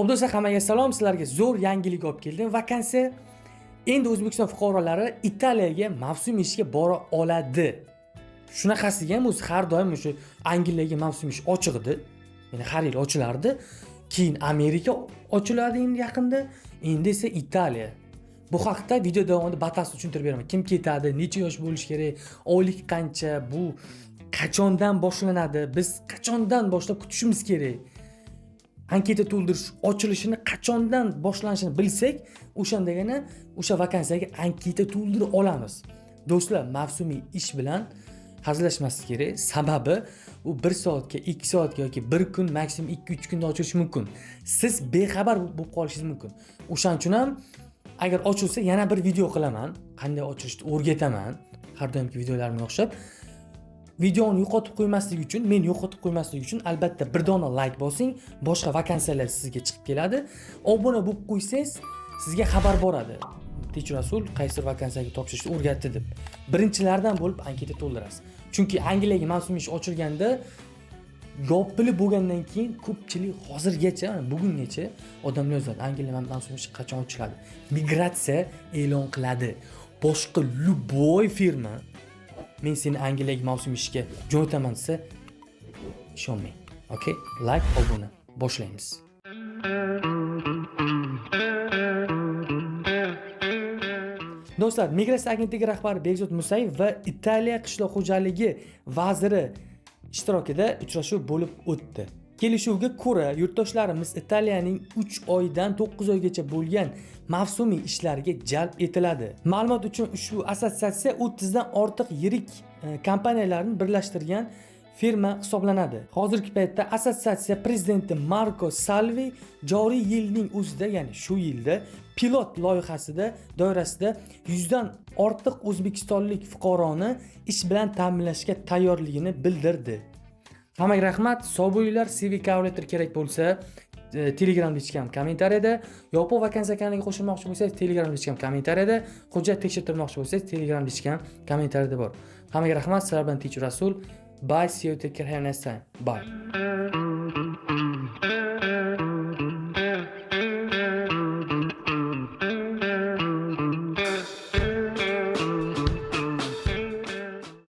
Xo'p do'stlar, hammaga salom. Sizlarga zo'r yangilik olib keldim. Vakansiya endi O'zbekiston fuqarolari Italiyaga mavsum ishga bora oladi. Shunaqasiga ham o'zi har doim o'sha Angliyaga mavsum ish ochiq edi. Ya'ni har yil ochilardi. Keyin Amerika ochiladi endi yaqinda, endi esa Italiya. Bu haqda video davomida batafsil tushuntirib beraman. Kim ketadi, necha yosh bo'lish kerak, oylik qancha, bu qachondan boshlanadi, biz qachondan boshlab kutishimiz kerak. Anketa to'ldirish ochilishini qachondan boshlanishini bilsak, o'shandagina o'sha vakansiyaga anketa to'ldirib olamiz. Do'stlar, mavsumiy ish bilan hazillashmaslik kerak. Sababi u 1 soatga, 2 soatga yoki 1 kun, maksimum 2-3 kunda ochilishi mumkin. Siz bexabar bo'lib qolishingiz mumkin. O'shaning uchun ham agar ochilsa yana bir video qilaman, qanday ochilishni o'rgataman. Har doimgi videolarimga o'xshab. Videoni yo'qotib qo'ymaslik uchun, men yo'qotib qo'ymaslik uchun albatta bir dona like bosing, boshqa vakansiyalar sizga chiqib keladi. Obuna bo'lib qo'ysangiz, sizga xabar boradi. Teacher Rasul qaysi vakansiyaga topshirishni o'rgatdi deb. Birinchilardan bo'lib anketa to'ldirasiz. Chunki Angliyaga mavsum ish ochilganda yopilib bo'lgandan keyin ko'pchilik hozirgacha, bugungacha odamlar yozadi, Angliya mavsum ish qachon ochiladi? Migratsiya e'lon qiladi. Boshqa любой firma men seni Angliyaga mavsum ishga jo'nataman desa, ishonmang. Okay? Like, obuna. Boshlaymiz. Do'stlar, Migratsiya agentligi rahbari Bekzod Musayev va Italiya qishloq xo'jaligi vaziri ishtirokida uchrashuv bo'lib o'tdi. Kelishuvga ko'ra, yurtdoshlarimiz Italiyaning 3 oydan 9 oygacha bo'lgan mavsumiy ishlariga jalb etiladi. Ma'lumot uchun, ushbu assotsiatsiya 30 dan ortiq yirik kompaniyalarni birlashtirgan firma hisoblanadi. Hozirgi paytda assotsiatsiya prezidenti Marco Salvi joriy yilning o'zida, ya'ni shu yilda pilot loyihasida doirasida 100 dan ortiq o'zbekistonlik fuqaroni ish bilan ta'minlashga tayyorligini bildirdi. Hammaga rahmat. Sog' bo'linglar. CV kalkulyator kerak bo'lsa, Telegramda hechkam kommentariyada, yopiq vakansiya kanaliga qo'shilmoqchi bo'lsangiz, Telegramda hechkam kommentariyada, hujjat tekshirtirmoqchi bo'lsangiz, Telegramda hechkam kommentariyada bor. Hammaga rahmat. Sizlar bilan Teacher Rasul. Bye. See you. Take care. Have a nice time. Bye.